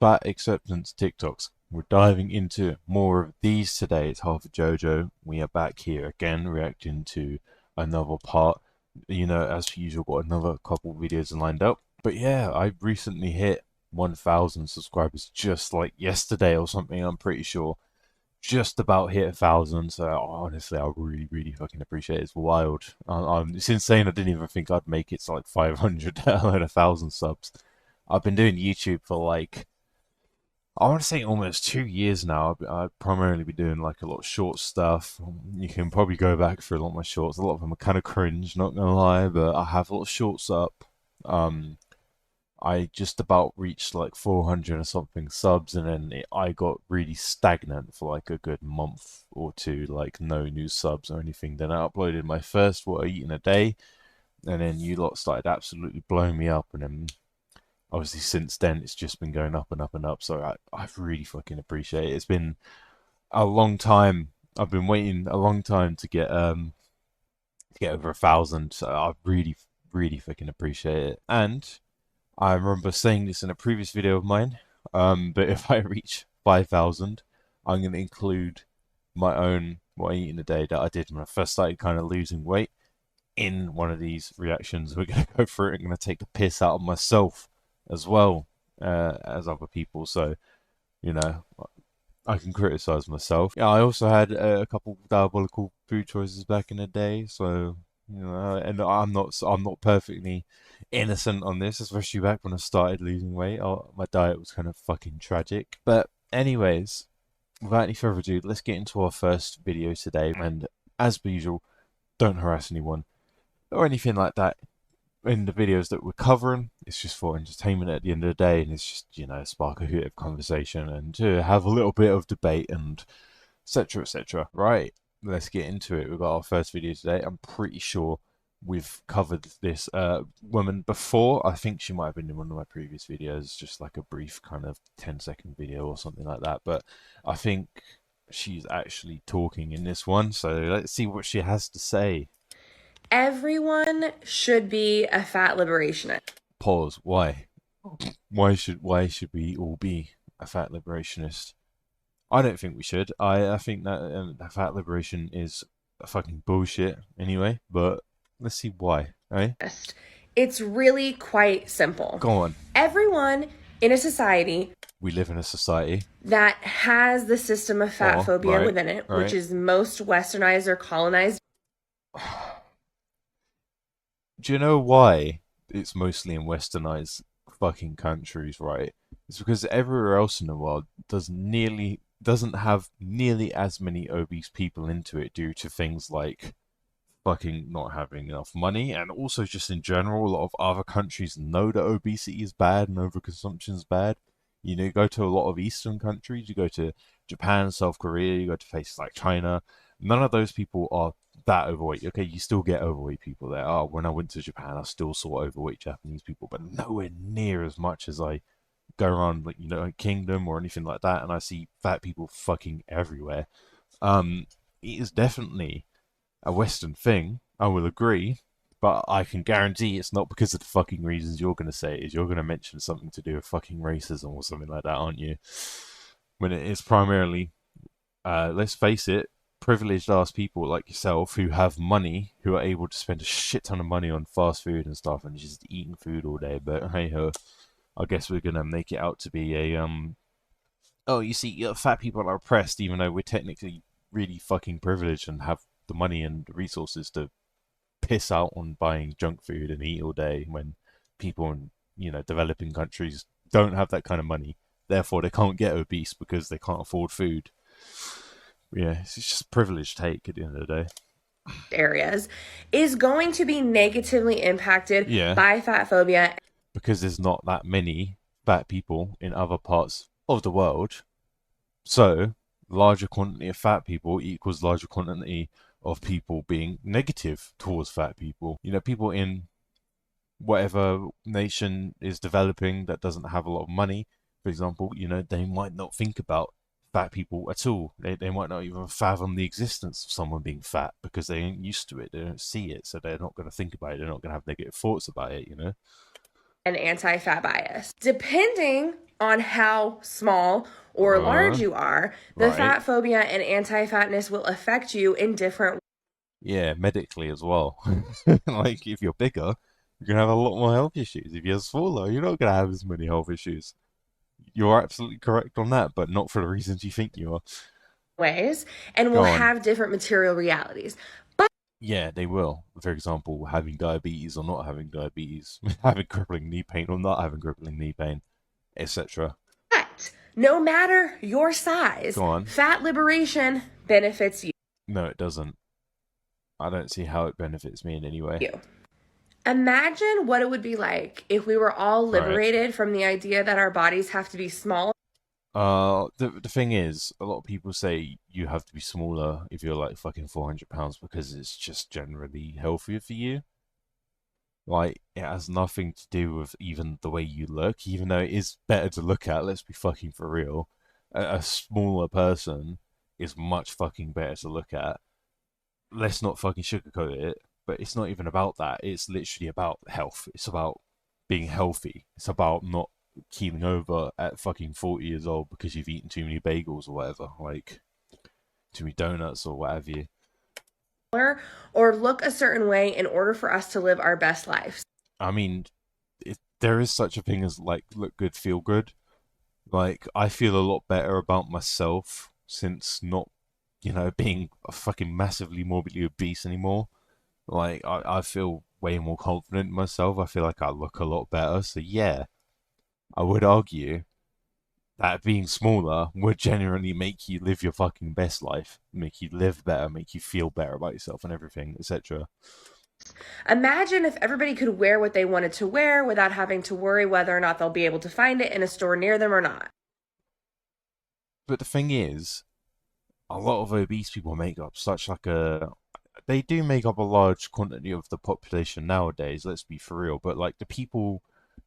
Fat acceptance TikToks. We're diving into more of these today. It's Half a Jojo. We are back here again, reacting to another part. As usual, got another couple videos lined up. But yeah, I recently hit 1,000 subscribers just like yesterday or something. I'm pretty sure just about hit 1,000. So honestly, I really, really fucking appreciate it. It's wild. It's insane. I didn't even think I'd make it to like 500, let alone 1,000 subs. I've been doing YouTube for like I want to say almost 2 years now. I've primarily been doing like a lot of short stuff. You can probably go back through a lot of my shorts. A lot of them are kind of cringe, not gonna lie, but I have a lot of shorts up. Um, I just about reached like 400 or something subs, and then I got really stagnant for like a good month or two, like no new subs or anything. Then I uploaded my first What I Eat in a Day, and then you lot started absolutely blowing me up, and then obviously since then it's just been going up and up and up. So I really fucking appreciate it. It's been a long time. I've been waiting a long time to get over 1,000. So I really really fucking appreciate it. And I remember saying this in a previous video of mine. But if I reach 5,000, I'm gonna include my own What I Eat in a Day that I did when I first started kind of losing weight in one of these reactions. We're going to go through it. I'm going to take the piss out of myself as well as other people. So, you know, I can criticize myself. Yeah, I also had a couple diabolical food choices back in the day. So, and I'm not perfectly innocent on this, especially back when I started losing weight. My diet was kind of fucking tragic. But anyways, without any further ado, let's get into our first video today. And as per usual, don't harass anyone or anything like that in the videos that we're covering. It's just for entertainment at the end of the day, and it's just, spark a bit of conversation and to have a little bit of debate and etc. etc. Right, let's get into it. We've got our first video today. I'm pretty sure we've covered this woman before. I think she might have been in one of my previous videos, just like a brief kind of 10-second video or something like that. But I think she's actually talking in this one, so let's see what she has to say. Everyone should be a fat liberationist. Pause. Why? Why should we all be a fat liberationist? I don't think we should. I think that fat liberation is a fucking bullshit anyway. But let's see why. Eh? It's really quite simple. Go on. Everyone in a society We live in a society. that has the system of fat Oh, phobia right, within it, which right. is most westernized or colonized. Do you know why it's mostly in westernized fucking countries, right? It's because everywhere else in the world doesn't have nearly as many obese people into it due to things like fucking not having enough money, and also just in general, a lot of other countries know that obesity is bad and overconsumption is bad. You go to a lot of Eastern countries, you go to Japan, South Korea, you go to places like China. None of those people are that overweight. Okay, you still get overweight people there. Oh, when I went to Japan, I still saw overweight Japanese people, but nowhere near as much as I go around like Kingdom or anything like that, and I see fat people fucking everywhere. It is definitely a Western thing, I will agree, but I can guarantee it's not because of the fucking reasons you're going to say it is. You're going to mention something to do with fucking racism or something like that, aren't you? When it is primarily, let's face it, privileged ass people like yourself who have money, who are able to spend a shit ton of money on fast food and stuff and just eating food all day. But hey ho, I guess we're going to make it out to be oh, you see, fat people are oppressed, even though we're technically really fucking privileged and have the money and the resources to piss out on buying junk food and eat all day when people in developing countries don't have that kind of money. Therefore, they can't get obese because they can't afford food. Yeah, it's just a privileged take at the end of the day. Areas is going to be negatively impacted Yeah, by fat phobia. because there's not that many fat people in other parts of the world. So, larger quantity of fat people equals larger quantity of people being negative towards fat people. People in whatever nation is developing that doesn't have a lot of money, for example, they might not think about fat people at all. They might not even fathom the existence of someone being fat because they ain't used to it. They don't see it, so they're not going to think about it. They're not going to have negative thoughts about it. And anti-fat bias. Depending on how small or large Uh, you are, the right. fat phobia and anti fatness will affect you in different Yeah, medically as well. Like, if you're bigger, you're gonna have a lot more health issues. If you're smaller, you're not gonna have as many health issues. You're absolutely correct on that, but not for the reasons you think you are. ways and will Go on. have different material realities. But Yeah, they will. For example, having diabetes or not having diabetes, having crippling knee pain or not having crippling knee pain, etc. no matter your size, Go on. fat liberation benefits No, it doesn't. I don't see how it benefits me in any way. you. Imagine what it would be like if we were all Right. liberated from the idea that our bodies have to be small. The thing is, a lot of people say you have to be smaller if you're like fucking 400 pounds because it's just generally healthier for you. Like, it has nothing to do with even the way you look, even though it is better to look at, let's be fucking for real. A smaller person is much fucking better to look at. Let's not fucking sugarcoat it, but it's not even about that. It's literally about health. It's about being healthy. It's about not keeling over at fucking 40 years old because you've eaten too many bagels or whatever, like too many donuts or whatever you. Or look a certain way in order for us to live our best lives. I mean, there is such a thing as like look good, feel good. Like, I feel a lot better about myself since not, being fucking massively morbidly obese anymore. Like, I feel way more confident in myself. I feel like I look a lot better. So, yeah, I would argue that being smaller would genuinely make you live your fucking best life, make you live better, make you feel better about yourself and everything, etc. Imagine if everybody could wear what they wanted to wear without having to worry whether or not they'll be able to find it in a store near them or not. But the thing is, a lot of obese people make up such like a they do make up a large quantity of the population nowadays, let's be for real, but like the people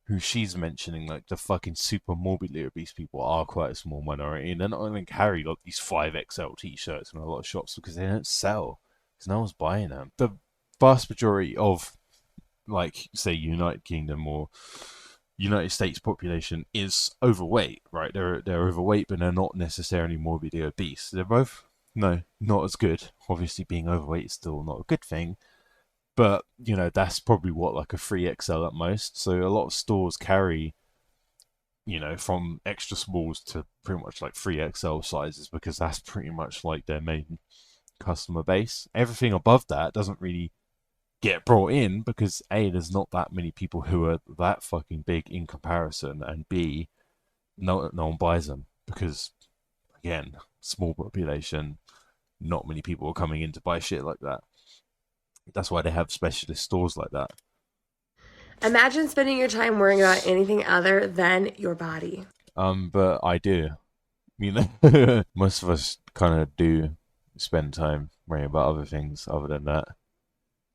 who she's mentioning, like the fucking super morbidly obese people, are quite a small minority, and they're not even carry like these 5XL t-shirts in a lot of shops because they don't sell, because no one's buying them. The vast majority of, like, say, United Kingdom or United States population is overweight, right? They're overweight, but they're not necessarily morbidly obese. They're both no, not as good. Obviously, being overweight is still not a good thing, but that's probably what, like a 3XL at most. So a lot of stores carry from extra smalls to pretty much like 3XL sizes because that's pretty much like their main customer base. Everything above that doesn't really get brought in because A, there's not that many people who are that fucking big in comparison, and B, no one buys them because, again, small population, not many people are coming in to buy shit like that. That's why they have specialist stores like that. Imagine spending your time worrying about anything other than your body. But I do. Most of us kind of do spend time worrying about other things other than that.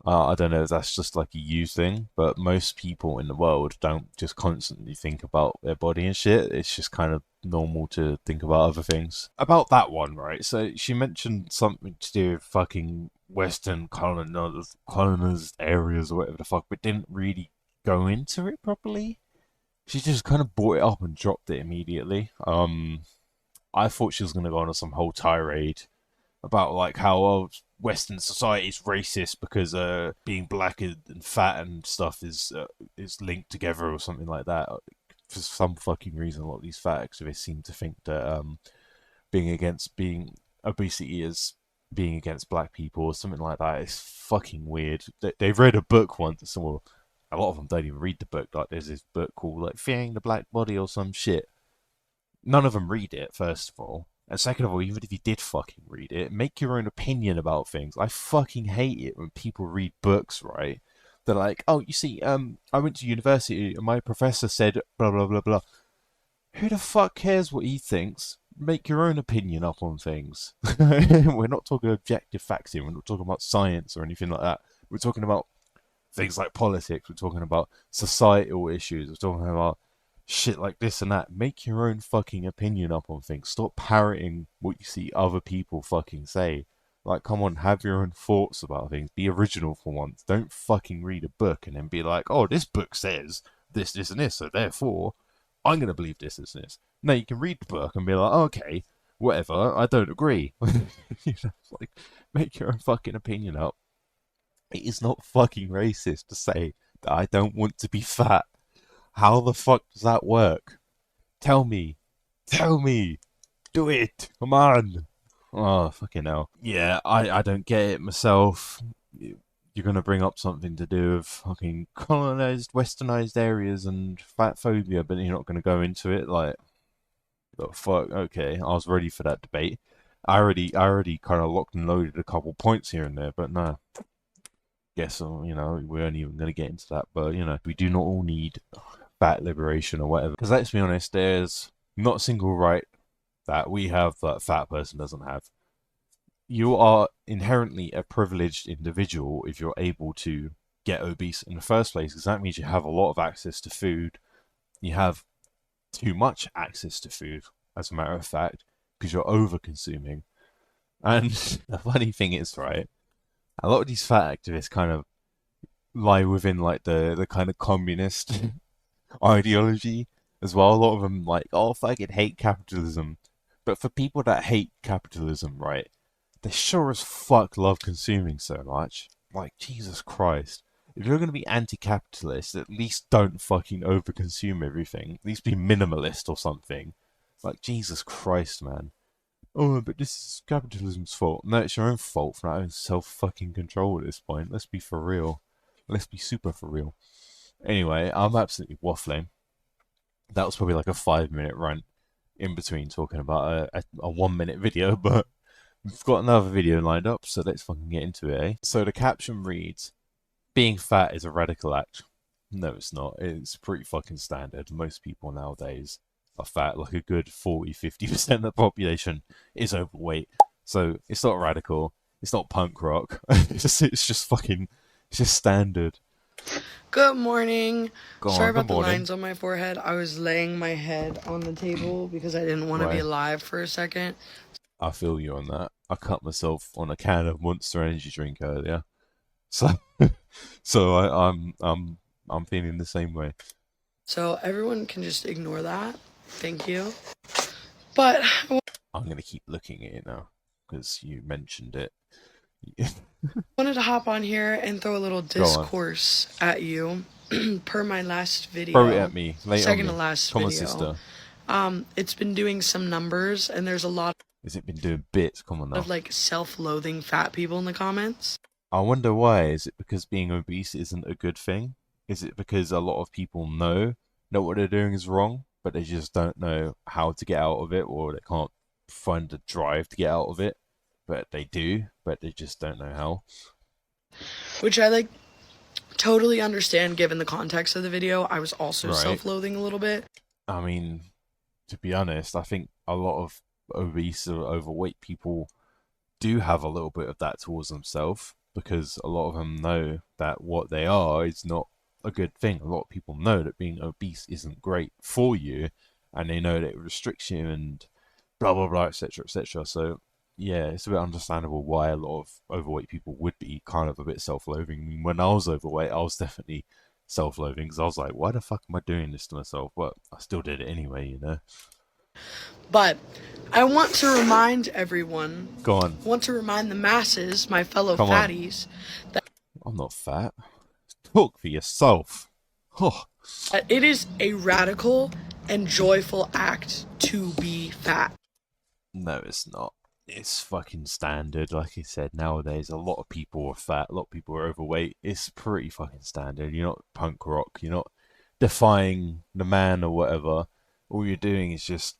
I don't know if that's just like a you thing, but most people in the world don't just constantly think about their body and shit. It's just kind of normal to think about other things. About that one, right? So she mentioned something to do with fucking Western colonized areas or whatever the fuck, but didn't really go into it properly. She just kind of brought it up and dropped it immediately. I thought she was gonna go on some whole tirade about like how Western society is racist because being black and fat and stuff is linked together or something like that. For some fucking reason, a lot of these fat activists seem to think that being obesity is being against black people or something like that. It's fucking weird. They've read a book once, or a lot of them don't even read the book. Like, there's this book called like Fearing the Black Body or some shit. None of them read it, first of all. And second of all, even if you did fucking read it, make your own opinion about things. I fucking hate it when people read books, right? They're like, oh, you see, I went to university and my professor said blah blah blah blah. Who the fuck cares what he thinks? Make your own opinion up on things. We're not talking objective facts here. We're not talking about science or anything like that. We're talking about things like politics. We're talking about societal issues. We're talking about shit like this and that. Make your own fucking opinion up on things. Stop parroting what you see other people fucking say. Like, come on, have your own thoughts about things. Be original for once. Don't fucking read a book and then be like, oh, this book says this, this, and this, so therefore I'm going to believe this is this. No, you can read the book and be like, okay, whatever, I don't agree. Like, make your own fucking opinion up. It is not fucking racist to say that I don't want to be fat. How the fuck does that work? Tell me. Tell me. Do it. Come on. Oh, fucking hell. Yeah, I don't get it myself. You're going to bring up something to do with fucking colonized, westernized areas and fat phobia, but you're not going to go into it. Like, the fuck? Okay, I was ready for that debate. I already kind of locked and loaded a couple points here and there, but no. Guess, we aren't even going to get into that. But, we do not all need fat liberation or whatever. Because let's be honest, there's not a single right that we have that a fat person doesn't have. You are inherently a privileged individual if you're able to get obese in the first place, because that means you have a lot of access to food. You have too much access to food, as a matter of fact, because you're over consuming. And the funny thing is, right, a lot of these fat activists kind of lie within like the kind of communist ideology as well. A lot of them like, oh, fucking hate capitalism. But for people that hate capitalism, right, they sure as fuck love consuming so much. Like, Jesus Christ. If you're going to be anti-capitalist, at least don't fucking overconsume everything. At least be minimalist or something. Like, Jesus Christ, man. Oh, but this is capitalism's fault. No, it's your own fault for not having self-fucking control at this point. Let's be for real. Let's be super for real. Anyway, I'm absolutely waffling. That was probably like a 5-minute rant in between talking about a 1-minute video, but we've got another video lined up, so let's fucking get into it, eh? So the caption reads, being fat is a radical act. No, it's not. It's pretty fucking standard. Most people nowadays are fat. Like a good 40-50% of the population is overweight. So it's not radical. It's not punk rock. It's just fucking, it's just standard. Good morning. Go Sorry on, good about the morning. lines on my forehead. I was laying my head on the table because I didn't want to be Right. alive for a second. I feel you on that. I cut myself on a can of Monster Energy drink earlier. So, so I'm feeling the same way. So everyone can just ignore that. Thank you. But I'm gonna keep looking at it now because you mentioned it. I wanted to hop on here and throw a little Go on. discourse at you per my last video. Throw it at me. Lay it on Second me. to last Come on, video. sister. It's been doing some numbers and there's a lot Has it been doing bits? Come on now. of like self-loathing fat people in the comments. I wonder why. Is it because being obese isn't a good thing? Is it because a lot of people know what they're doing is wrong, but they just don't know how to get out of it, or they can't find the drive to get out of it? But they do, but they just don't know how. Which I like totally understand given the context of the video. I was also Right. self-loathing a little bit. I mean, to be honest, I think a lot of obese or overweight people do have a little bit of that towards themselves, because a lot of them know that what they are is not a good thing. A lot of people know that being obese isn't great for you, and they know that it restricts you and blah blah blah, etc., etc. So yeah, it's a bit understandable why a lot of overweight people would be kind of a bit self-loathing. I mean, when I was overweight, I was definitely self-loathing because I was like, why the fuck am I doing this to myself? But I still did it anyway, you know. But I want to remind everyone, Go on. want to remind the masses, my fellow Come on. fatties, that I'm not fat. Talk for yourself. Oh, it is a radical and joyful act to be fat. no, it's not. It's fucking standard. Like I said, nowadays a lot of people are fat, a lot of people are overweight. It's pretty fucking standard. You're not punk rock. You're not defying the man or whatever. All you're doing is just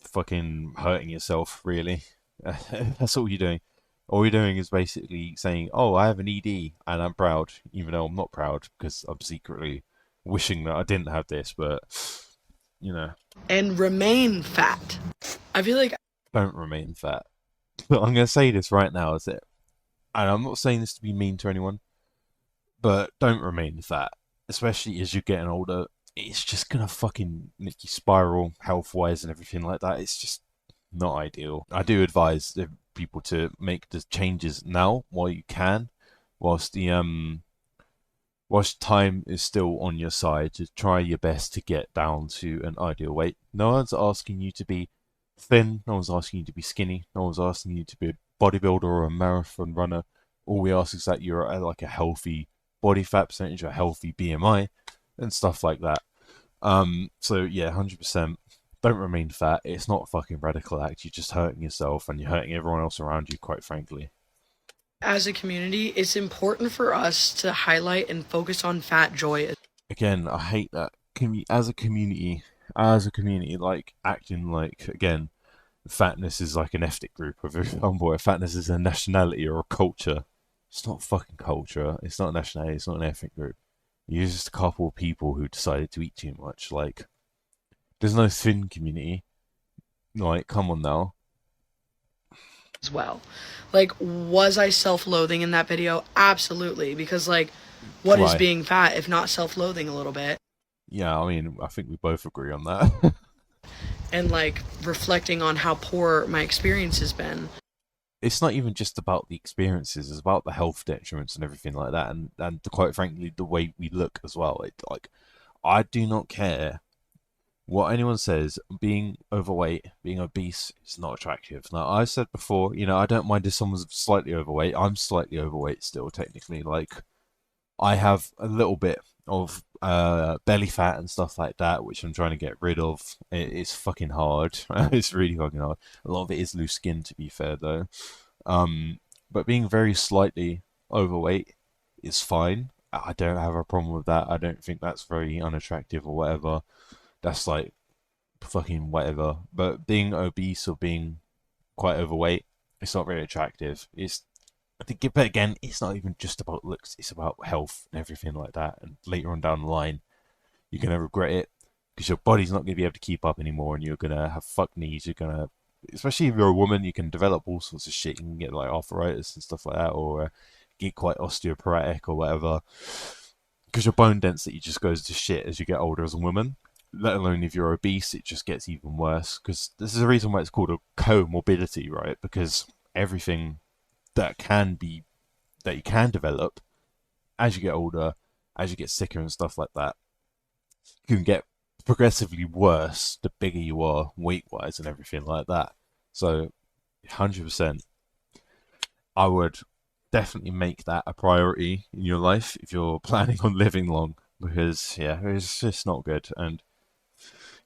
fucking hurting yourself, really. That's all you're doing. All you're doing is basically saying, oh, I have an ED and I'm proud, even though I'm not proud because I'm secretly wishing that I didn't have this, but, you know, And remain fat. I feel like don't remain fat. But I'm going to say this right now, is it? And I'm not saying this to be mean to anyone, but don't remain fat, especially as you're getting older. It's just going to fucking make you spiral health-wise and everything like that. It's just not ideal. I do advise people to make the changes now while you can, whilst whilst time is still on your side, to try your best to get down to an ideal weight. No one's asking you to be thin, no one's asking you to be skinny, no one's asking you to be a bodybuilder or a marathon runner. All we ask is that you're at like a healthy body fat percentage, a healthy BMI, and stuff like that. So yeah, 100%. Don't remain fat. It's not a fucking radical act. You're just hurting yourself and you're hurting everyone else around you, quite frankly. As a community, it's important for us to highlight and focus on fat joy. Again, I hate that. As a community, like acting like, again, fatness is like an ethnic group of boy. Fatness is a nationality or a culture. It's not fucking culture. It's not a nationality. It's not an ethnic group. You're just a couple of people who decided to eat too much. Like, there's no thin community. Like, come on now. As well. Like, was I self-loathing in that video? Absolutely, because like, what is Why? being fat if not self-loathing a little bit? Yeah, I mean, I think we both agree on that. And like reflecting on how poor my experience has been. It's not even just about the experiences; it's about the health detriments and everything like that, and quite frankly, the way we look as well. Like, I do not care what anyone says. Being overweight, being obese is not attractive. Now, I said before, I don't mind if someone's slightly overweight. I'm slightly overweight still, technically. Like, I have a little bit of belly fat and stuff like that, which I'm trying to get rid of. It's fucking hard. It's really fucking hard. A lot of it is loose skin, to be fair, though. But being very slightly overweight is fine. I don't have a problem with that. I don't think that's very unattractive or whatever. That's like fucking whatever. But being obese or being quite overweight, it's not very attractive. I think, but again, it's not even just about looks. It's about health and everything like that. And later on down the line, you're gonna regret it because your body's not gonna be able to keep up anymore, and you're gonna have fucked knees. You're gonna, especially if you're a woman, you can develop all sorts of shit. You can get like arthritis and stuff like that, or get quite osteoporotic or whatever, because your bone density just goes to shit as you get older as a woman. Let alone if you're obese, it just gets even worse. Because this is the reason why it's called a comorbidity, right? Because everything that you can develop as you get older, as you get sicker and stuff like that, can get progressively worse the bigger you are weight wise and everything like that. So 100%, I would definitely make that a priority in your life if you're planning on living long, because yeah, it's just not good. And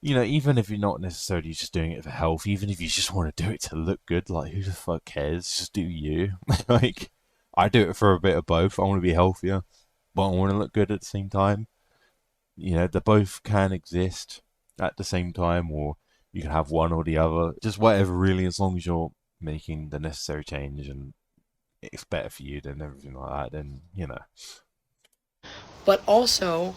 even if you're not necessarily just doing it for health, even if you just want to do it to look good, like who the fuck cares? Just do you. Like, I do it for a bit of both. I want to be healthier, but I want to look good at the same time. They both can exist at the same time, or you can have one or the other. Just whatever, really, as long as you're making the necessary change and it's better for you than everything like that, then. But also,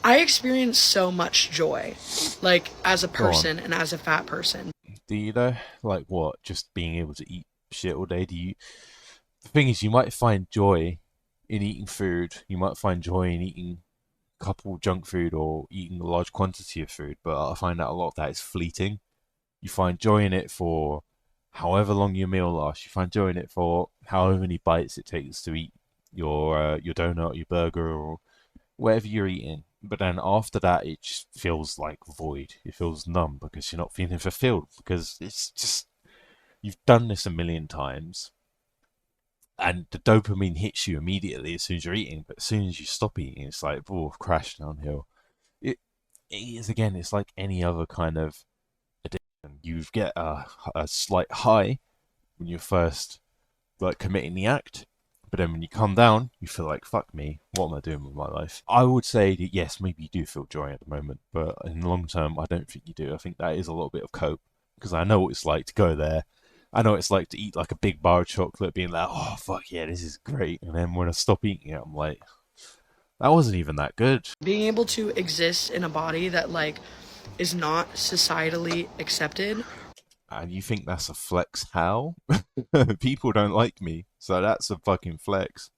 I experience so much joy, like as a Go on. person and as a fat person. Do you though? Like what? Just being able to eat shit all day? Do you? The thing is, you might find joy in eating food. You might find joy in eating a couple junk food or eating a large quantity of food, but I find that a lot of that is fleeting. You find joy in it for however long your meal lasts. You find joy in it for however many bites it takes to eat your donut, your burger, or whatever you're eating. But then after that, it just feels like void. It feels numb because you're not feeling fulfilled, because it's just you've done this a million times, and the dopamine hits you immediately as soon as you're eating. But as soon as you stop eating, it's like, oh, crash downhill. It is, again. It's like any other kind of addiction. You get a slight high when you're first like committing the act, but then when you come down, you feel like, fuck me, what am I doing with my life? I would say that yes, maybe you do feel joy at the moment, but in the long term, I don't think you do. I think that is a little bit of cope, because I know what it's like to go there. I know what it's like to eat like a big bar of chocolate, being like, oh, fuck yeah, this is great. And then when I stop eating it, I'm like, that wasn't even that good. Being able to exist in a body that like is not societally accepted. And you think that's a flex? How? People don't like me, so that's a fucking flex.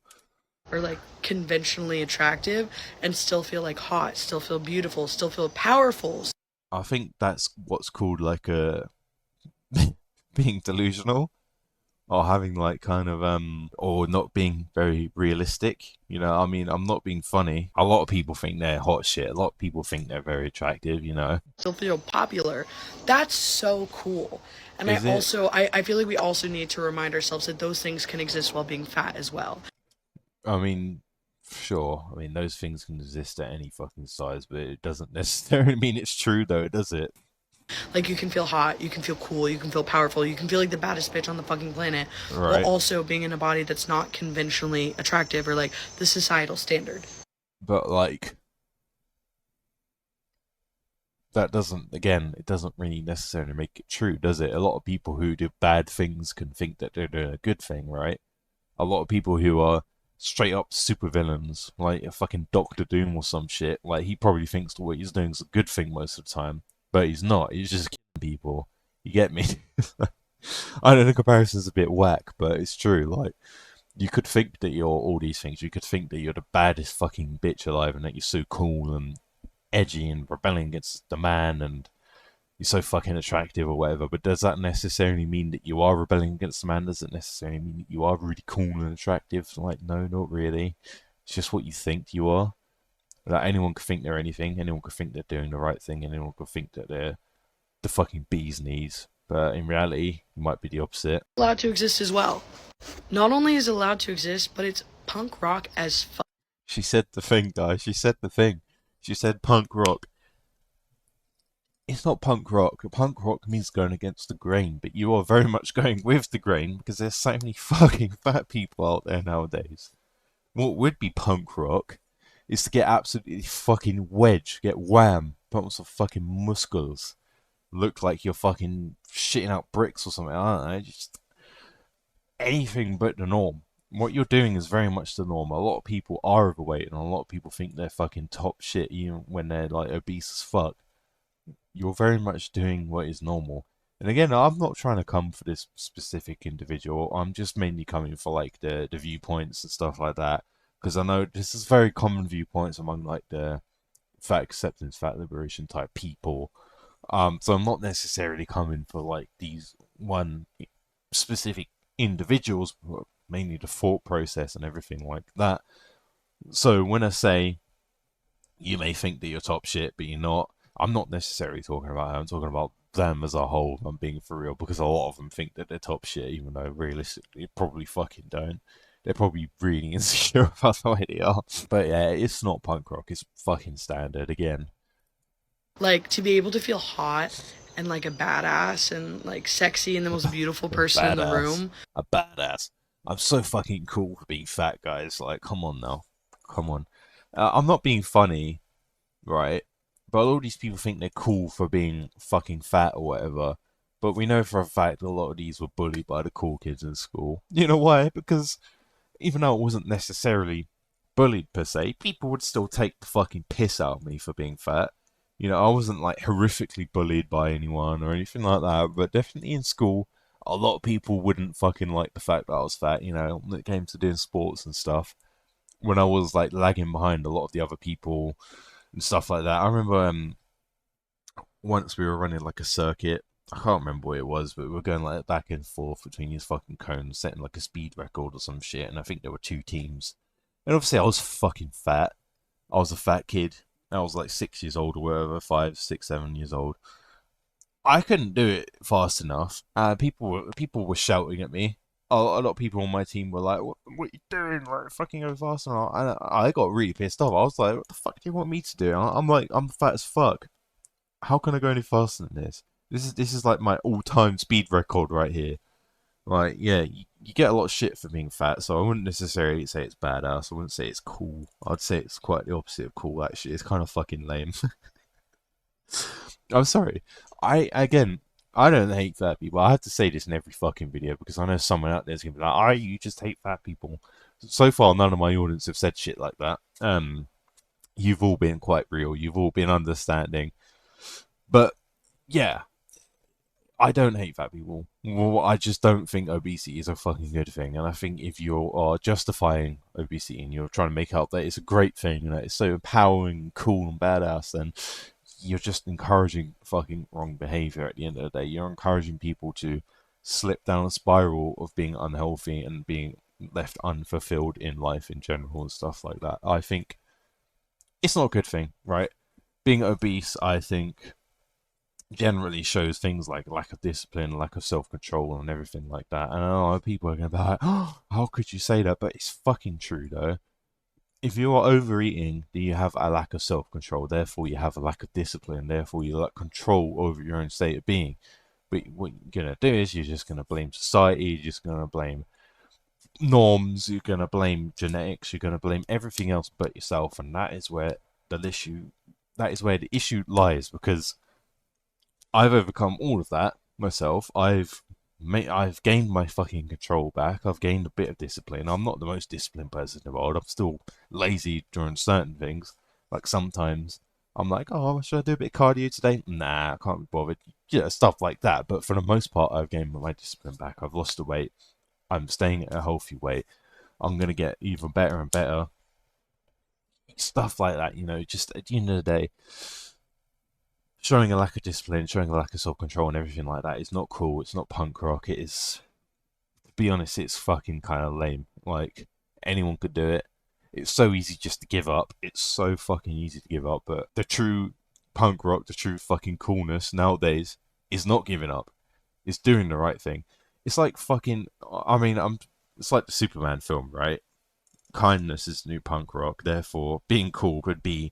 Or like conventionally attractive and still feel like hot, still feel beautiful, still feel powerful. I think that's what's called like a being delusional. or having like kind of or not being very realistic. You know, I mean, I'm not being funny. A lot of people think they're hot shit. A lot of people think they're very attractive. You know, Still feel popular. That's so cool. And I is it? also I feel like we also need to remind ourselves that those things can exist while being fat as well. I mean, sure. I mean, those things can exist at any fucking size, but it doesn't necessarily mean it's true, though, does it? Like you can feel hot, you can feel cool, you can feel powerful, you can feel like the baddest bitch on the fucking planet while Right. also being in a body that's not conventionally attractive or like the societal standard. But like, that doesn't, again, it doesn't really necessarily make it true, does it? A lot of people who do bad things can think that they're doing a good thing, right? A lot of people who are straight up supervillains, like a fucking Doctor Doom or some shit, like he probably thinks that what he's doing is a good thing most of the time, but he's not. He's just killing people. You get me? I know the comparison's a bit whack, but it's true. Like, you could think that you're all these things. You could think that you're the baddest fucking bitch alive and that you're so cool and edgy and rebelling against the man and you're so fucking attractive or whatever, but does that necessarily mean that you are rebelling against the man? Does it necessarily mean that you are really cool and attractive? Like, no, not really. It's just what you think you are. Like, anyone could think they're anything. Anyone could think they're doing the right thing. Anyone could think that they're the fucking bee's knees. But in reality, it might be the opposite. Allowed to exist as well. Not only is it allowed to exist, but it's punk rock as fuck. She said the thing, guys. She said the thing. She said punk rock. It's not punk rock. Punk rock means going against the grain, but you are very much going with the grain because there's so many fucking fat people out there nowadays. What would be punk rock is to get absolutely fucking wedged, get wham, put on some fucking muscles, look like you're fucking shitting out bricks or something. I don't know, just anything but the norm. What you're doing is very much the norm. A lot of people are overweight, and a lot of people think they're fucking top shit, even when they're like obese as fuck. You're very much doing what is normal. And again, I'm not trying to come for this specific individual. I'm just mainly coming for like the viewpoints and stuff like that. Because I know this is very common viewpoints among like the fat acceptance, fat liberation type people. So I'm not necessarily coming for like these one specific individuals, but mainly the thought process and everything like that. So when I say you may think that you're top shit, but you're not. I'm not necessarily talking about her. I'm talking about them as a whole. I'm being for real because a lot of them think that they're top shit, even though realistically, probably fucking don't. They're probably really insecure about the way they are. But yeah, it's not punk rock. It's fucking standard again. Like to be able to feel hot and like a badass and like sexy and the most beautiful A person in the badass. room. A badass. I'm so fucking cool for being fat, guys. Like, come on now. Come on. I'm not being funny, right? But all these people think they're cool for being fucking fat or whatever. But we know for a fact a lot of these were bullied by the cool kids in school. You know why? Because even though it wasn't necessarily bullied per se, people would still take the fucking piss out of me for being fat. You know, I wasn't like horrifically bullied by anyone or anything like that, but definitely in school, a lot of people wouldn't fucking like the fact that I was fat, you know, when it came to doing sports and stuff. When I was like lagging behind a lot of the other people and stuff like that. I remember once we were running like a circuit. I can't remember what it was, but we were going like back and forth between these fucking cones, setting like a speed record or some shit. And I think there were two teams. And obviously, I was fucking fat. I was a fat kid. I was like 6 years old or whatever, 5, 6, 7 years old. I couldn't do it fast enough. People were shouting at me. A lot of people on my team were like, "What are you doing? Like, fucking go fast!" And I got really pissed off. I was like, "What the fuck do you want me to do?" I'm like, I'm fat as fuck. How can I go any faster than this? This is like my all-time speed record right here. Like, yeah, you get a lot of shit for being fat, so I wouldn't necessarily say it's badass. I wouldn't say it's cool. I'd say it's quite the opposite of cool. Actually, it's kind of fucking lame. I'm sorry. Again, I don't hate fat people. I have to say this in every fucking video because I know someone out there's gonna be like, "Oh, you just hate fat people." So far, none of my audience have said shit like that. You've all been quite real. You've all been understanding. But yeah, I don't hate fat people. Well, I just don't think obesity is a fucking good thing. And I think if you are justifying obesity and you're trying to make out that it's a great thing and that it's so empowering, cool, and badass, then you're just encouraging fucking wrong behavior at the end of the day. You're encouraging people to slip down a spiral of being unhealthy and being left unfulfilled in life in general and stuff like that. I think it's not a good thing, right? Being obese, I think, generally shows things like lack of discipline, lack of self-control, and everything like that. And I know people are going to be like, "Oh, how could you say that?" But it's fucking true, though. If you are overeating, then you have a lack of self-control. Therefore, you have a lack of discipline. Therefore, you lack control over your own state of being. But what you're going to do is you're just going to blame society. You're just going to blame norms. You're going to blame genetics. You're going to blame everything else but yourself. And that is where the issue lies, because I've overcome all of that myself. I've gained my fucking control back. I've gained a bit of discipline. I'm not the most disciplined person in the world. I'm still lazy during certain things. Like sometimes I'm like, oh, should I do a bit of cardio today? Nah, I can't be bothered. Yeah, stuff like that. But for the most part, I've gained my discipline back. I've lost the weight. I'm staying at a healthy weight. I'm gonna get even better and better. Stuff like that, just at the end of the day, showing a lack of discipline, showing a lack of self-control and everything like that is not cool. It's not punk rock. It is, to be honest, it's fucking kind of lame. Like, anyone could do it. It's so easy just to give up. It's so fucking easy to give up. But the true punk rock, the true fucking coolness nowadays is not giving up. It's doing the right thing. It's like fucking, it's like the Superman film, right? Kindness is the new punk rock. Therefore, being cool could be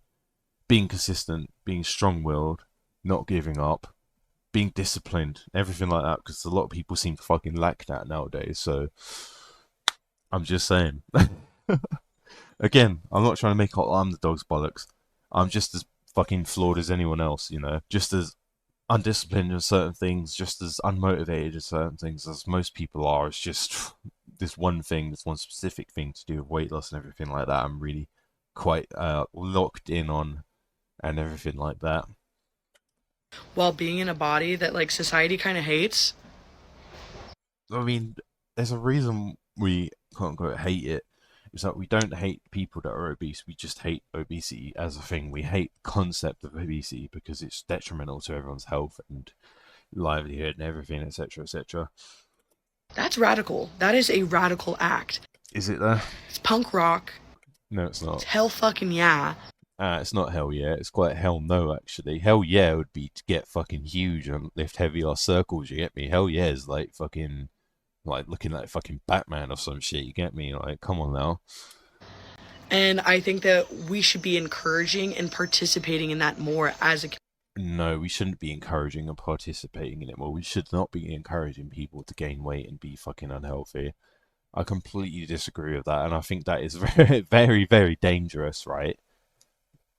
being consistent, being strong-willed, not giving up, being disciplined, everything like that, because a lot of people seem to fucking lack that nowadays. So I'm just saying. Again, I'm not trying to make out I'm the dog's bollocks. I'm just as fucking flawed as anyone else, just as undisciplined in certain things, just as unmotivated in certain things as most people are. It's just this one specific thing to do with weight loss and everything like that. I'm really quite locked in on and everything like that. While being in a body that like society kind of hates. I mean, there's a reason we quote unquote hate it. It's that we don't hate people that are obese. We just hate obesity as a thing. We hate the concept of obesity because it's detrimental to everyone's health and livelihood and everything, etc., etc. That's radical. That is a radical act. Is it though? It's punk rock. No, it's not. It's hell fucking yeah. It's not hell yeah. It's quite hell no, actually. Hell yeah would be to get fucking huge and lift heavy ass circles. You get me? Hell yeah is like fucking, like looking like fucking Batman or some shit. You get me? Like, come on now. And I think that we should be encouraging and participating in that more as a community. No, we shouldn't be encouraging and participating in it more. We should not be encouraging people to gain weight and be fucking unhealthy. I completely disagree with that, and I think that is very, very, very dangerous, right?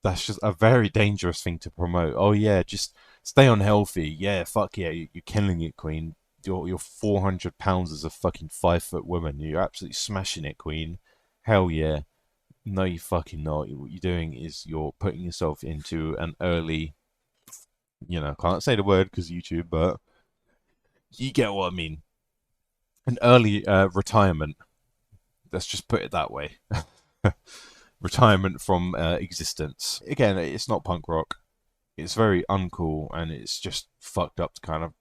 That's just a very dangerous thing to promote. Oh yeah, just stay unhealthy. Yeah, fuck yeah, you're killing it, Queen. You're 400 pounds as a fucking 5 foot woman. You're absolutely smashing it, Queen. Hell yeah. No, you fucking not. What you're doing is you're putting yourself into an early, can't say the word because YouTube, but you get what I mean. An early retirement. Let's just put it that way. Retirement from existence. Again, it's not punk rock. It's very uncool, and it's just fucked up to kind of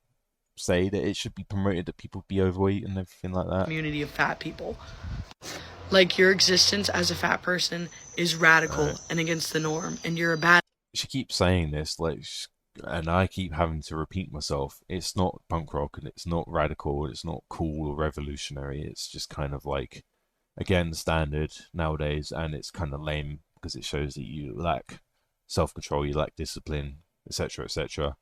say that it should be promoted that people be overweight and everything like that. Community of fat people. Like, your existence as a fat person is radical and against the norm, and you're a bad. She keeps saying this, and I keep having to repeat myself. It's not punk rock, and it's not radical, it's not cool or revolutionary. It's just kind of like, again, standard nowadays, and it's kind of lame because it shows that you lack self-control, you lack discipline, etc., etc.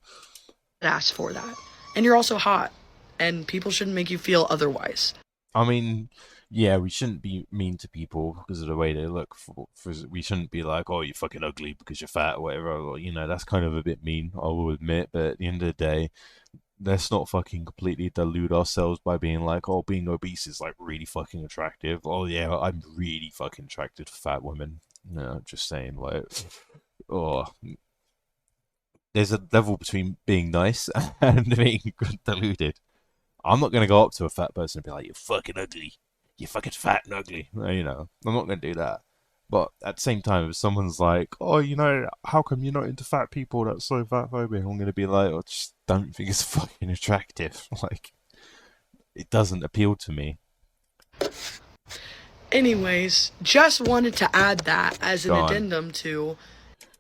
Ask for that. And you're also hot, and people shouldn't make you feel otherwise. I mean, yeah, we shouldn't be mean to people because of the way they look. We shouldn't be like, oh, you're fucking ugly because you're fat or whatever. Or, that's kind of a bit mean, I will admit. But at the end of the day, let's not fucking completely delude ourselves by being like, oh, being obese is like really fucking attractive. Oh yeah, I'm really fucking attracted to fat women. No, just saying, like, oh, there's a level between being nice and being deluded. I'm not gonna go up to a fat person and be like, you're fucking ugly. You're fucking fat and ugly. I'm not gonna do that. But at the same time, if someone's like, oh, how come you're not into fat people? That's so fat phobic. I'm going to be like, I just don't think it's fucking attractive. Like, it doesn't appeal to me. Anyways, just wanted to add that as an Go on. addendum to.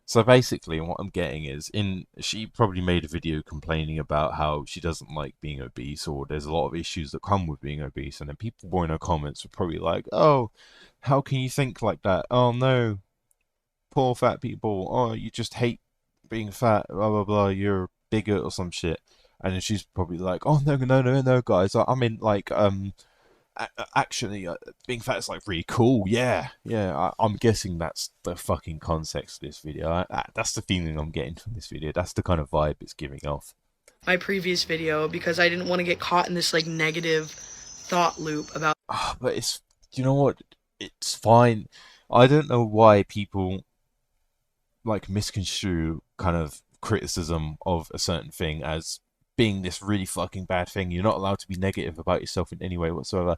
So basically, what I'm getting is, she probably made a video complaining about how she doesn't like being obese, or there's a lot of issues that come with being obese, and then people in her comments were probably like, "Oh, how can you think like that? Oh no, poor fat people. Oh, you just hate being fat. Blah blah blah. You're a bigot or some shit." And then she's probably like, "Oh no no no no guys, I mean like actually, being fat is like really cool. Yeah, yeah. I'm guessing that's the fucking context of this video. That's the feeling I'm getting from this video. That's the kind of vibe it's giving off. My previous video because I didn't want to get caught in this like negative thought loop about. But you know what? It's fine. I don't know why people like misconstrue kind of criticism of a certain thing as being this really fucking bad thing. You're not allowed to be negative about yourself in any way whatsoever.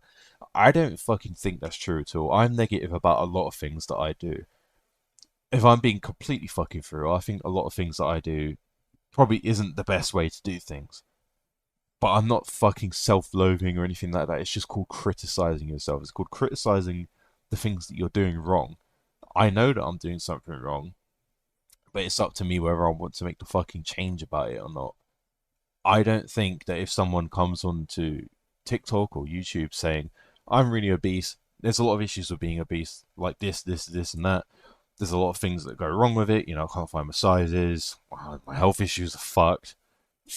I don't fucking think that's true at all. I'm negative about a lot of things that I do. If I'm being completely fucking through, I think a lot of things that I do probably isn't the best way to do things. But I'm not fucking self-loathing or anything like that. It's just called criticizing yourself. It's called criticizing the things that you're doing wrong. I know that I'm doing something wrong, but it's up to me whether I want to make the fucking change about it or not. I don't think that if someone comes onto TikTok or YouTube saying, "I'm really obese, there's a lot of issues with being obese, like this, and that. There's a lot of things that go wrong with it. You know, I can't find my sizes. My health issues are fucked.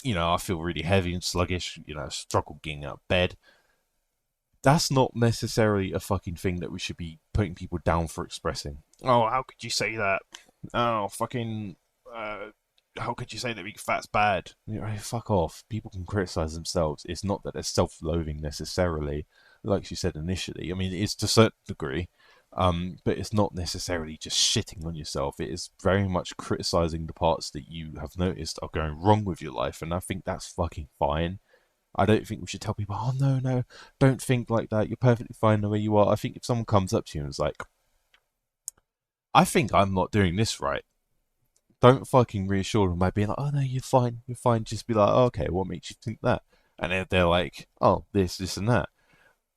You know, I feel really heavy and sluggish. You know, I struggle getting out of bed." That's not necessarily a fucking thing that we should be putting people down for expressing. Oh, how could you say that? Oh, fucking. How could you say that being fat's bad? You know, fuck off. People can criticize themselves. It's not that they're self-loathing necessarily, like she said initially. I mean, it's to a certain degree, but it's not necessarily just shitting on yourself. It is very much criticizing the parts that you have noticed are going wrong with your life, and I think that's fucking fine. I don't think we should tell people, "Oh no, no, don't think like that. You're perfectly fine the way you are." I think if someone comes up to you and is like, "I think I'm not doing this right," don't fucking reassure them by being like, "Oh no, you're fine, you're fine." Just be like, "Oh, okay, what makes you think that?" And they're like, "Oh, this, and that.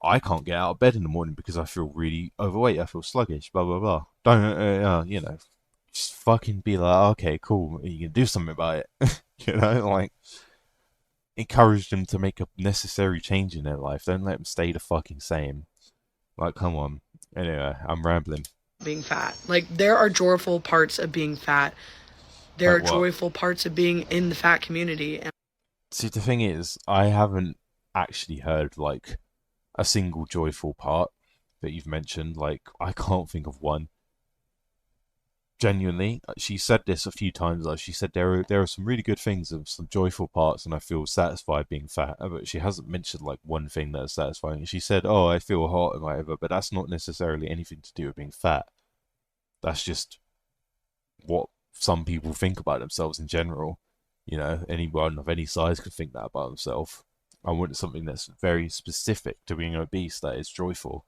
I can't get out of bed in the morning because I feel really overweight. I feel sluggish. Blah blah blah." Don't just fucking be like, "Okay, cool. You can do something about it." Like encourage them to make a necessary change in their life. Don't let them stay the fucking same. Like, come on. Anyway, I'm rambling. Being fat. Like, there are joyful parts of being fat. There Like are what? joyful parts of being in the fat community. And See, the thing is, I haven't actually heard like a single joyful part that you've mentioned. Like, I can't think of one. Genuinely, she said this a few times. Like, she said there are some really good things and some joyful parts, and I feel satisfied being fat. But she hasn't mentioned like one thing that is satisfying. She said, "Oh, I feel hot and whatever," but that's not necessarily anything to do with being fat. That's just what some people think about themselves in general. You know, anyone of any size could think that about themselves. I want something that's very specific to being obese that is joyful.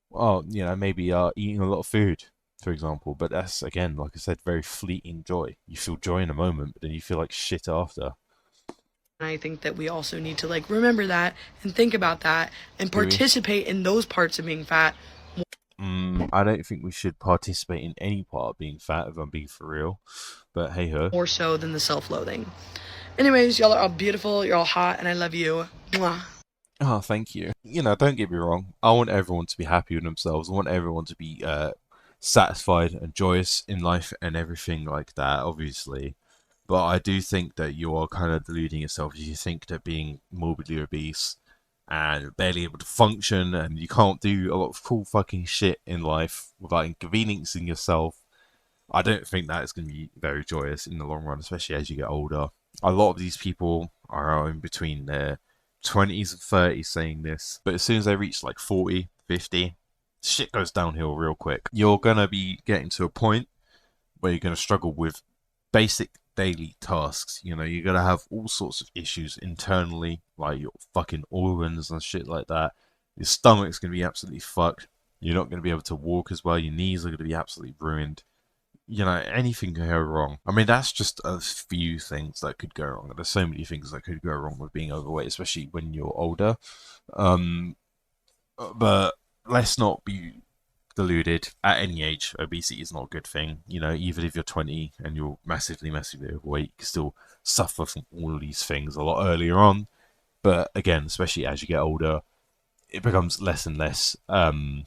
Well, maybe eating a lot of food, for example. But that's, again, like I said, very fleeting joy. You feel joy in a moment, but then you feel like shit after. I think that we also need to like remember that and think about that and Do we? participate in those parts of being fat I don't think we should participate in any part of being fat, if I'm being for real. But hey ho. more so than the self-loathing. Anyways, y'all are all beautiful, you're all hot, and I love you. Mwah. Oh, thank you. Don't get me wrong. I want everyone to be happy with themselves. I want everyone to be satisfied and joyous in life and everything like that, obviously. But I do think that you are kind of deluding yourself if you think that being morbidly obese and barely able to function and you can't do a lot of cool fucking shit in life without inconveniencing yourself. I don't think that is going to be very joyous in the long run, especially as you get older. A lot of these people are in between their 20s and 30s saying this, but as soon as they reach like 40, 50, shit goes downhill real quick. You're going to be getting to a point where you're going to struggle with basic daily tasks. You're going to have all sorts of issues internally, like your fucking organs and shit like that. Your stomach's going to be absolutely fucked. You're not going to be able to walk as well. Your knees are going to be absolutely ruined. you know, anything can go wrong. I mean, that's just a few things that could go wrong. There's so many things that could go wrong with being overweight, especially when you're older. Um, but let's not be deluded. At any age, obesity is not a good thing. You know, even if you're 20 and you're massively, massively overweight, you can still suffer from all of these things a lot earlier on. But again, especially as you get older, it becomes less and less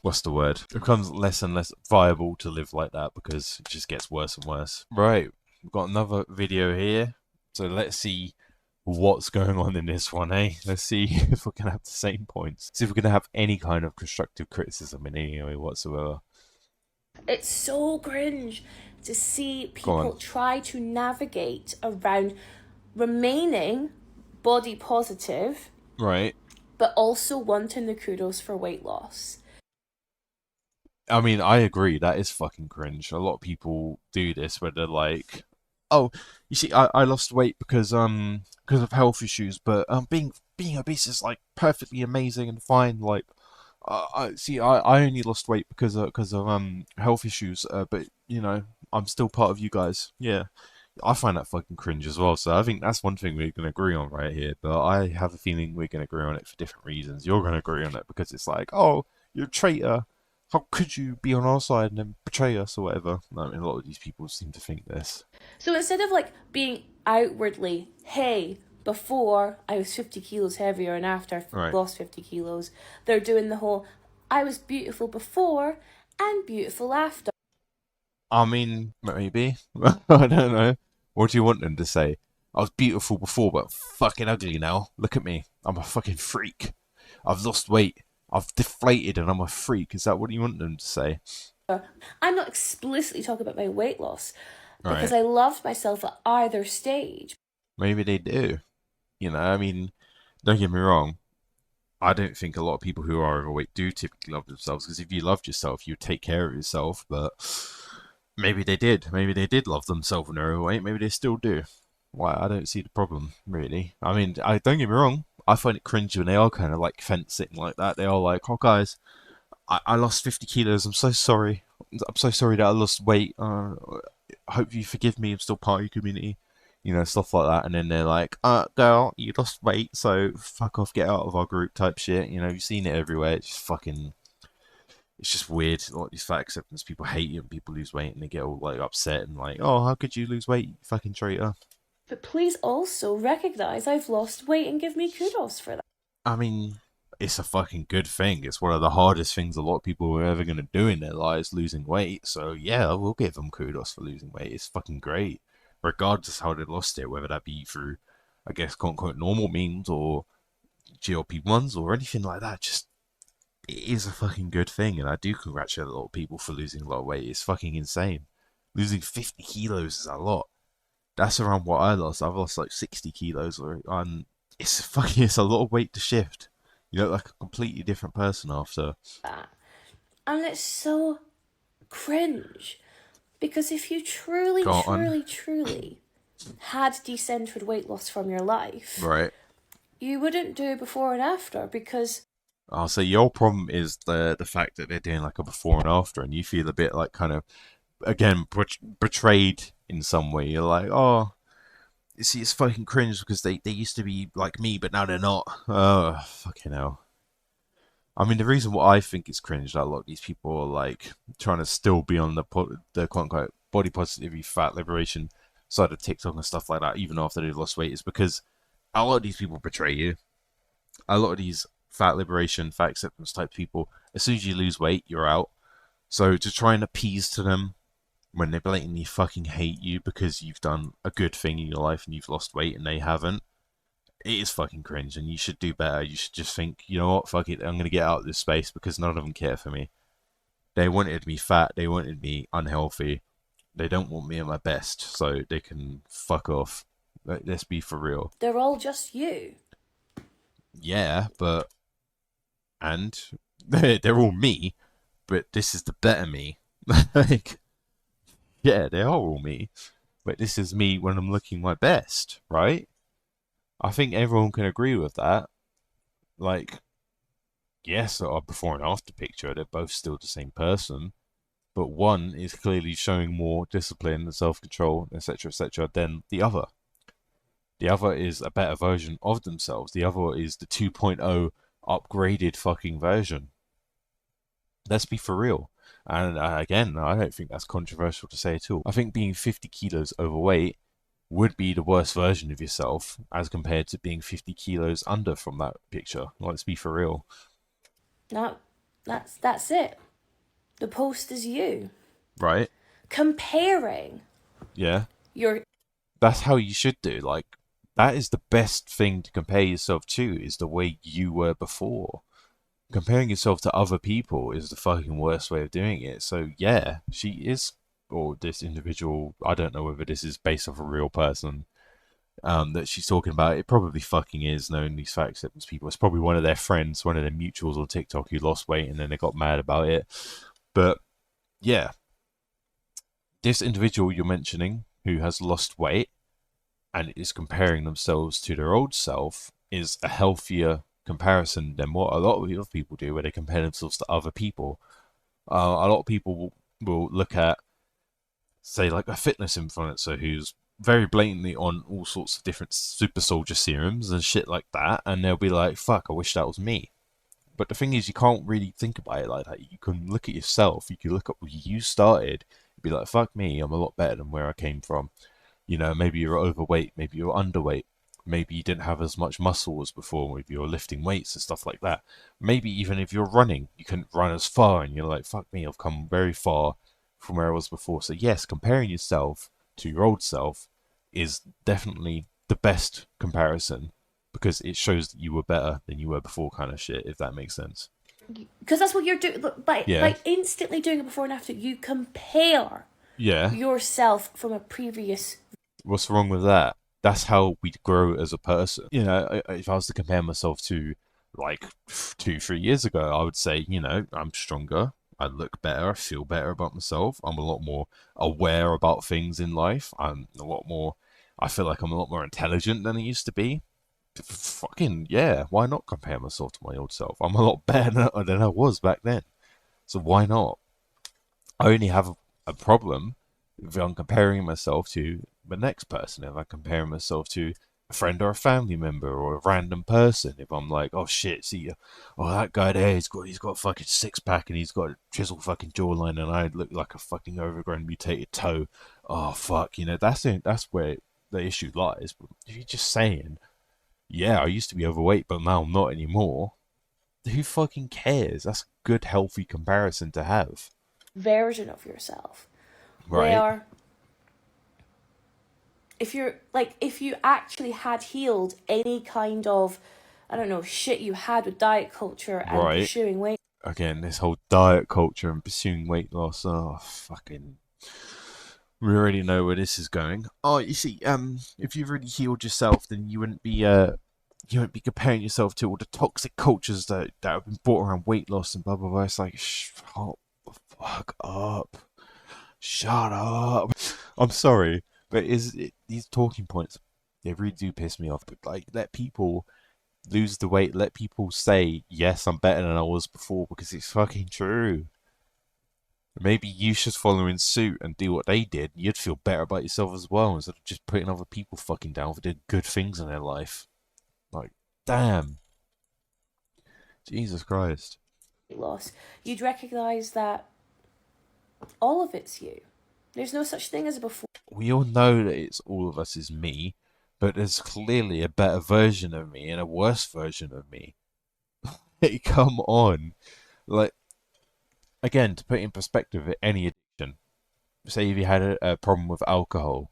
what's the word? It becomes less and less viable to live like that because it just gets worse and worse. Right, we've got another video here. So let's see what's going on in this one, eh? Let's see if we're gonna have the same points. See if we're gonna have any kind of constructive criticism in any way whatsoever. It's so cringe to see Go on. people try to navigate around remaining body positive, Right. but also wanting the kudos for weight loss. I mean, I agree. That is fucking cringe. A lot of people do this where they're like, "Oh, you see, I lost weight because of health issues, but being obese is like perfectly amazing and fine. Like, I only lost weight because of health issues. But you know, I'm still part of you guys. Yeah, I find that fucking cringe as well. So I think that's one thing we're gonna agree on right here. But I have a feeling we're gonna agree on it for different reasons. You're gonna agree on it because it's like, oh, you're a traitor. How could you be on our side and then betray us or whatever? I mean, a lot of these people seem to think this. So instead of like being outwardly, hey, before I was 50 kilos heavier and after I Right. lost 50 kilos, they're doing the whole, I was beautiful before and beautiful after. I mean, maybe. I don't know. What do you want them to say? I was beautiful before, but fucking ugly now. Look at me. I'm a fucking freak. I've lost weight. I've deflated and I'm a freak. Is that what you want them to say? I'm not explicitly talking about my weight loss because Right. I loved myself at either stage. Maybe they do. You know, I mean, don't get me wrong. I don't think a lot of people who are overweight do typically love themselves because if you loved yourself, you'd take care of yourself. But maybe they did. Maybe they did love themselves when they were overweight. Maybe they still do. Why? I don't see the problem really. I mean, I don't get me wrong. I find it cringe when they are kind of like fence sitting like that. They are like, "Oh, guys, I lost 50 kilos. I'm so sorry. I'm so sorry that I lost weight. I hope you forgive me. I'm still part of your community." You know, stuff like that. And then they're like, girl, you lost weight, so fuck off, get out of our group type shit. You know, you've seen it everywhere. It's just fucking, it's just weird. Like these fat acceptance people hate you and people lose weight and they get all like upset and like, oh, how could you lose weight, you fucking traitor? But please also recognize I've lost weight and give me kudos for that. I mean, it's a fucking good thing. It's one of the hardest things a lot of people are ever going to do in their lives, losing weight. So yeah, we'll give them kudos for losing weight. It's fucking great, regardless how they lost it, whether that be through, I guess, quote unquote, normal means or GLP-1s or anything like that. Just it is a fucking good thing, and I do congratulate a lot of people for losing a lot of weight. It's fucking insane. Losing 50 kilos is a lot. That's around what I lost. I've lost like 60 kilos, or it's fucking it's a lot of weight to shift. You look like a completely different person after. And it's so cringe because if you truly, Go on. truly, truly had decentered weight loss from your life, Right. you wouldn't do before and after because I'll say your problem is the fact that they're doing like a before and after, and you feel a bit like kind of again betrayed in some way. You're like, oh, you see, it's fucking cringe because they used to be like me, but now they're not. Oh, fucking hell. I mean, the reason why I think it's cringe that a lot of these people are like trying to still be on the quote unquote body positivity, fat liberation side of TikTok and stuff like that, even after they've lost weight, is because a lot of these people betray you. A lot of these fat liberation, fat acceptance type people, as soon as you lose weight, you're out. So to try and appease to them when they blatantly fucking hate you because you've done a good thing in your life and you've lost weight and they haven't, it is fucking cringe and you should do better. You should just think, you know what, fuck it, I'm going to get out of this space because none of them care for me. They wanted me fat, they wanted me unhealthy, they don't want me at my best, so they can fuck off. Let's be for real. they're all just you. Yeah, but, and they're all me, but this is the better me. Like, yeah, they are all me, but this is me when I'm looking my best, right? I think everyone can agree with that. Like, yes, our before and after picture, they're both still the same person, but one is clearly showing more discipline and self-control, etc., than the other. The other is a better version of themselves. The other is the 2.0 upgraded fucking version. Let's be for real. And again, I don't think that's controversial to say at all. I think being 50 kilos overweight would be the worst version of yourself as compared to being 50 kilos under from that picture. Let's be for real. No, that's it. The post is you. Right? Comparing. Yeah. Your That's how you should do. Like, that is the best thing to compare yourself to, is the way you were before. Comparing yourself to other people is the fucking worst way of doing it. So yeah, she is, or this individual, I don't know whether this is based off a real person, that she's talking about. It probably fucking is, knowing these fact acceptance people. It's probably one of their friends, one of their mutuals on TikTok who lost weight and then they got mad about it. But yeah, this individual you're mentioning who has lost weight and is comparing themselves to their old self is a healthier comparison than what a lot of other people do, where they compare themselves to other people. A lot of people will look at, say, like a fitness influencer who's very blatantly on all sorts of different super soldier serums and shit like that, and they'll be like, fuck, I wish that was me. But the thing is, you can't really think about it like that. You can look at yourself, you can look up where you started, be like, fuck me, I'm a lot better than where I came from. You know, maybe you're overweight, maybe you're underweight, maybe you didn't have as much muscle as before, maybe you're lifting weights and stuff like that. Maybe even if you're running, you couldn't run as far, and you're like, fuck me, I've come very far from where I was before. So yes, comparing yourself to your old self is definitely the best comparison, because it shows that you were better than you were before, kind of shit, if that makes sense. because that's what you're doing by instantly doing it before and after. You compare yourself from a previous. What's wrong with that? That's how we grow as a person. You know, if I was to compare myself to like 2-3 years ago, I would say, you know, I'm stronger, I look better, I feel better about myself, I'm a lot more aware about things in life, I feel like I'm a lot more intelligent than I used to be. Fucking yeah, why not compare myself to my old self? I'm a lot better than I was back then. So why not? I only have a problem if I'm comparing myself to the next person, if I'm comparing myself to a friend or a family member or a random person, if I'm like, oh shit, see, oh that guy there, he's got a fucking six pack and he's got a chiseled fucking jawline and I look like a fucking overgrown mutated toe. Oh fuck, you know, that's where the issue lies. But if you're just saying, yeah, I used to be overweight, but now I'm not anymore, who fucking cares? That's a good, healthy comparison to have. Version of yourself. Right. Where if you actually had healed any kind of, I don't know, shit you had with diet culture and pursuing weight. Again, this whole diet culture and pursuing weight loss, oh fucking, we already know where this is going. Oh, you see, if you've really healed yourself, then you wouldn't be comparing yourself to all the toxic cultures that have been brought around weight loss and blah blah blah. It's like, shut the fuck up. Shut up. I'm sorry, but these talking points, they really do piss me off. But like, let people lose the weight. Let people say, yes, I'm better than I was before, because it's fucking true. Maybe you should follow in suit and do what they did. You'd feel better about yourself as well, instead of just putting other people fucking down for doing good things in their life. Like, damn. Jesus Christ. Loss. You'd recognise that all of it's you. There's no such thing as a before. We all know that it's all of us is me, but there's clearly a better version of me and a worse version of me. Hey, come on. Like, again, to put in perspective, any addiction. Say if you had a problem with alcohol,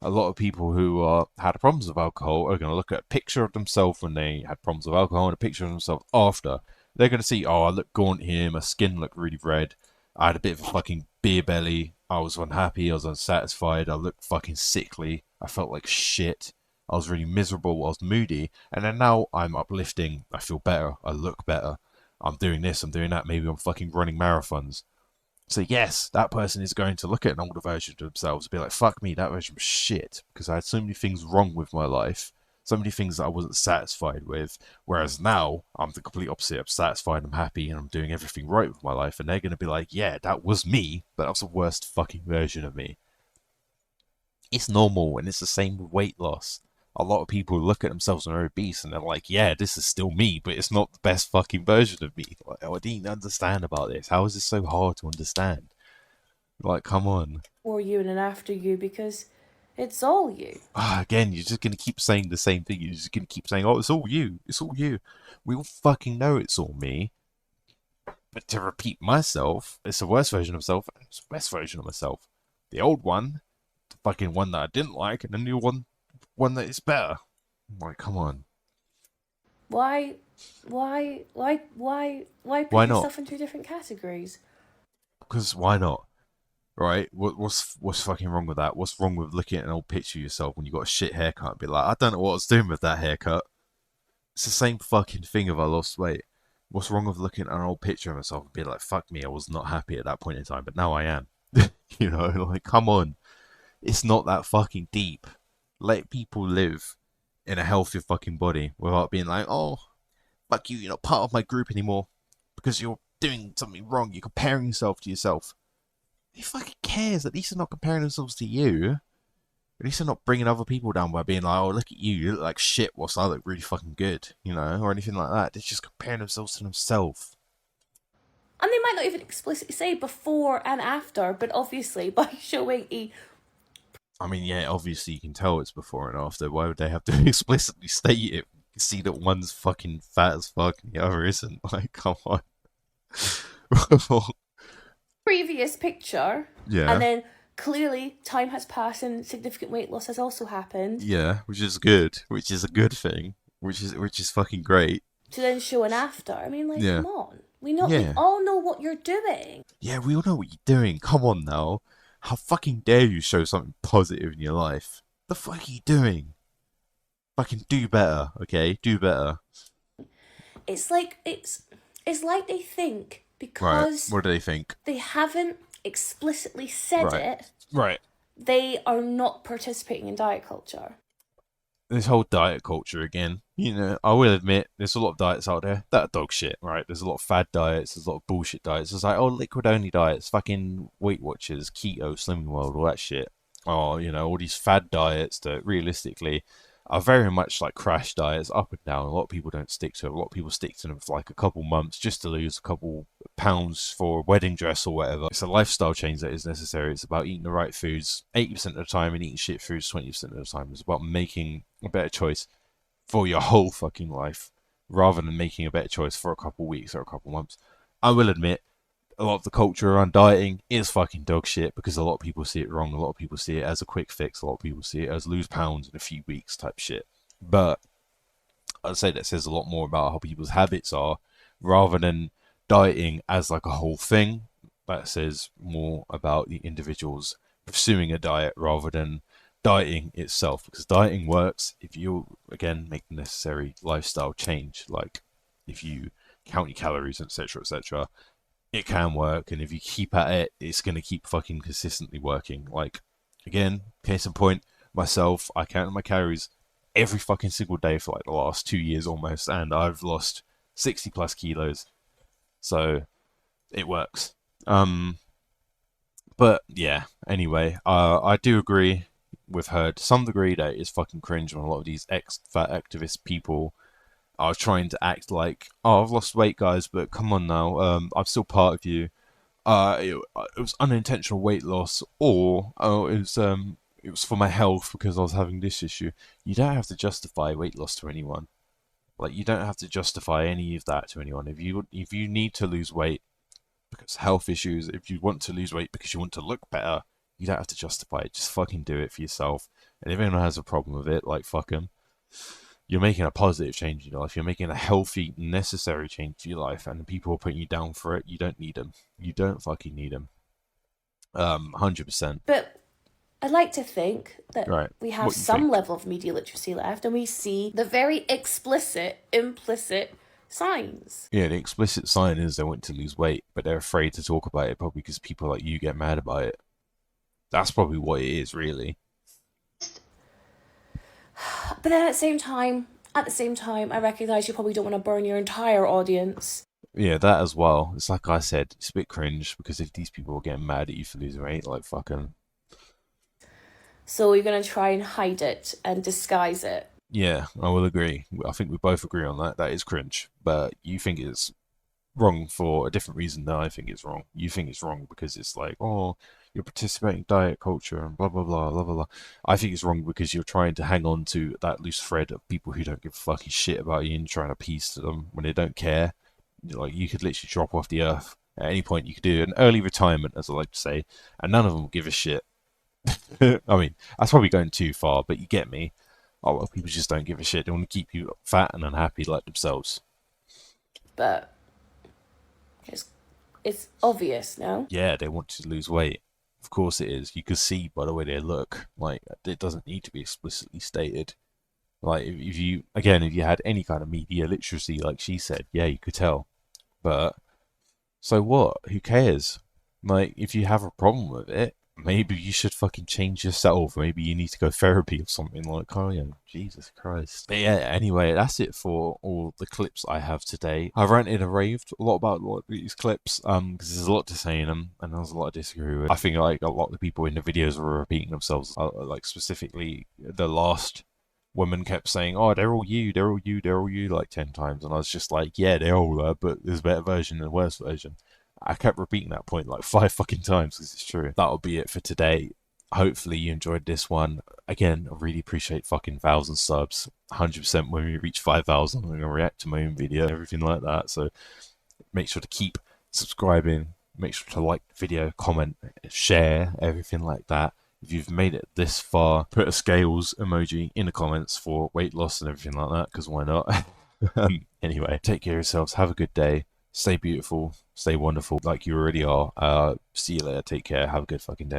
a lot of people who had problems with alcohol are going to look at a picture of themselves when they had problems with alcohol and a picture of themselves after. They're going to see, oh, I look gaunt here, my skin looked really red, I had a bit of a fucking beer belly, I was unhappy, I was unsatisfied, I looked fucking sickly, I felt like shit, I was really miserable, I was moody, and then now I'm uplifting, I feel better, I look better, I'm doing this, I'm doing that, maybe I'm fucking running marathons. So yes, that person is going to look at an older version of themselves and be like, fuck me, that version was shit, because I had so many things wrong with my life. so many things that I wasn't satisfied with. Whereas now I'm the complete opposite. I'm satisfied, I'm happy, and I'm doing everything right with my life. And they're gonna be like, yeah, that was me, but that was the worst fucking version of me. It's normal, and it's the same with weight loss. A lot of people look at themselves when they're obese and they're like, yeah, this is still me, but it's not the best fucking version of me. Like, oh, I didn't understand about this. How is this so hard to understand? Like, come on. Or you and an after you, because it's all you. Again, you're just going to keep saying the same thing. You're just going to keep saying, oh, it's all you. It's all you. We all fucking know it's all me. But to repeat myself, it's the worst version of myself, and it's the best version of myself. The old one, the fucking one that I didn't like, and the new one that is better. Like, come on. Why put Why not? yourself in two different categories? Because why not? Right? What's fucking wrong with that? What's wrong with looking at an old picture of yourself when you got a shit haircut and be like, I don't know what I was doing with that haircut. It's the same fucking thing if I lost weight. What's wrong with looking at an old picture of myself and be like, fuck me, I was not happy at that point in time, but now I am. You know, like, come on. It's not that fucking deep. Let people live in a healthy fucking body without being like, oh, fuck you, you're not part of my group anymore because you're doing something wrong. You're comparing yourself to yourself. Who fucking cares? At least they're not comparing themselves to you. At least they're not bringing other people down by being like, oh, look at you, you look like shit whilst I look really fucking good, you know, or anything like that. They're just comparing themselves to themselves. And they might not even explicitly say before and after, but obviously by showing I mean, yeah, obviously you can tell it's before and after. Why would they have to explicitly state it? You can see that one's fucking fat as fuck and the other isn't. Like, come on. previous picture, Yeah. and then clearly time has passed and significant weight loss has also happened. Yeah, which is good. Which is a good thing. Which is fucking great. To then show an after. I mean, like, Yeah. come on. We know. Yeah. We all know what you're doing. Yeah, we all know what you're doing. Come on now. How fucking dare you show something positive in your life? The fuck are you doing? Fucking do better, okay? Do better. It's like they think Right. because What do they think? they haven't explicitly said Right. it, Right. they are not participating in diet culture. This whole diet culture again. You know, I will admit, there's a lot of diets out there that are dog shit, right? There's a lot of fad diets, there's a lot of bullshit diets. It's like, oh, liquid only diets, fucking Weight Watchers, keto, Slimming World, all that shit. Oh, you know, all these fad diets that realistically are very much like crash diets, up and down. A lot of people don't stick to it. A lot of people stick to them for like a couple months just to lose a couple pounds for a wedding dress or whatever. It's a lifestyle change that is necessary. It's about eating the right foods 80% of the time and eating shit foods 20% of the time. It's about making a better choice for your whole fucking life rather than making a better choice for a couple weeks or a couple months. I will admit, a lot of the culture around dieting is fucking dog shit because a lot of people see it wrong. A lot of people see it as a quick fix. A lot of people see it as lose pounds in a few weeks type shit. But I'd say that says a lot more about how people's habits are rather than dieting as like a whole thing. That says more about the individuals pursuing a diet rather than dieting itself, because dieting works if you again make the necessary lifestyle change, like if you count your calories, etc., etc. It can work, and if you keep at it, it's going to keep fucking consistently working. Like, again, case in point, myself, I counted my calories every fucking single day for like the last 2 years almost, and I've lost 60 plus kilos. So it works. But yeah, anyway, I do agree with her to some degree that it's fucking cringe when a lot of these ex-fat activist people are trying to act like, oh, I've lost weight, guys, but come on now, I'm still part of you. It was unintentional weight loss, or oh, it was for my health because I was having this issue. You don't have to justify weight loss to anyone. Like, you don't have to justify any of that to anyone. If you need to lose weight because health issues, if you want to lose weight because you want to look better, you don't have to justify it. Just fucking do it for yourself. And if anyone has a problem with it, like, fuck them. You're making a positive change in your life. You're making a healthy, necessary change to your life, and the people are putting you down for it. You don't need them. You don't fucking need them. 100%. But I'd like to think that Right. we have What you some think? level of media literacy left, and we see the very explicit, implicit signs. Yeah, the explicit sign is they want to lose weight, but they're afraid to talk about it probably because people like you get mad about it. That's probably what it is, really. But then at the same time, I recognize you probably don't want to burn your entire audience. Yeah, that as well. It's like I said, it's a bit cringe because if these people are getting mad at you for losing weight, like fucking So you're going to try and hide it and disguise it. yeah, I will agree. I think we both agree on that. That is cringe, but you think it's wrong for a different reason than I think it's wrong. You think it's wrong because it's like, oh, you're participating in diet culture and blah blah blah blah blah blah. I think it's wrong because you're trying to hang on to that loose thread of people who don't give a fucking shit about you and trying to appease to them when they don't care. Like you could literally drop off the earth at any point. You could do an early retirement, as I like to say, and none of them will give a shit. I mean, that's probably going too far, but you get me. Oh, well, people just don't give a shit. They want to keep you fat and unhappy like themselves. But it's obvious, no? Yeah, they want to lose weight. Of course it is. You can see by the way they look. Like, it doesn't need to be explicitly stated. Like, if you, again, if you had any kind of media literacy, like she said, yeah, you could tell. But, so what? Who cares? Like, if you have a problem with it, maybe you should fucking change yourself. Maybe you need to go therapy or something like, oh yeah, Jesus Christ. But yeah, anyway, that's it for all the clips I have today. I ranted and raved a lot about a lot of these clips, because there's a lot to say in them, and there's a lot I disagree with. I think like a lot of the people in the videos were repeating themselves, like specifically the last woman kept saying, oh, they're all you, they're all you, they're all you, like 10 times. And I was just like, yeah, they're all there, but there's a better version and a worse version. I kept repeating that point like 5 fucking times because it's true. That'll be it for today. Hopefully you enjoyed this one. Again, I really appreciate fucking 1,000 subs. 100% when we reach 5,000, I'm going to react to my own video, everything like that. So make sure to keep subscribing. Make sure to like the video, comment, share, everything like that. If you've made it this far, put a scales emoji in the comments for weight loss and everything like that, because why not? Anyway, take care of yourselves. Have a good day. Stay beautiful. Stay wonderful like you already are. See you later. Take care. Have a good fucking day.